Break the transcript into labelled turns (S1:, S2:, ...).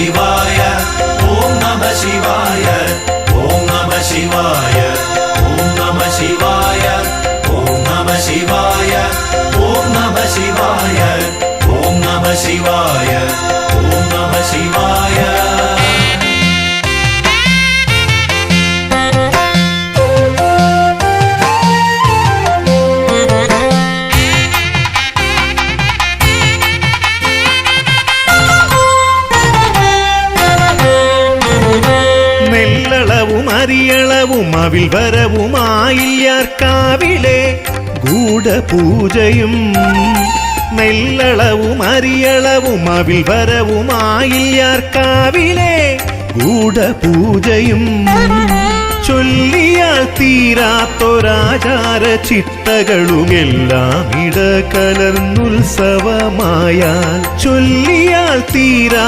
S1: ശിവായ ഓം നമഃ ശിവായ ഓം നമഃ ശിവായ ഓം നമഃ ശിവായ ഓം നമഃ ശിവായ ഓം നമഃ ശിവായ ഓം നമഃ ശിവായ ഓം നമഃ ശിവായ.
S2: നെല്ലളവും അരിയളവും അവിൽ വരവുമായില്യാർക്കാവിലെ ഗൂഢപൂജയും നെല്ലളവും അരിയളവും അവിൽ വരവുമായില്യാർക്കാവിലെ ഗൂഢപൂജയും ചൊല്ലിയാൽ തീരാത്തൊരാചാര ചിട്ടകളുമെല്ലാം ഇടകലർന്നുത്സവമായാൽ ചൊല്ലിയാൽ തീരാ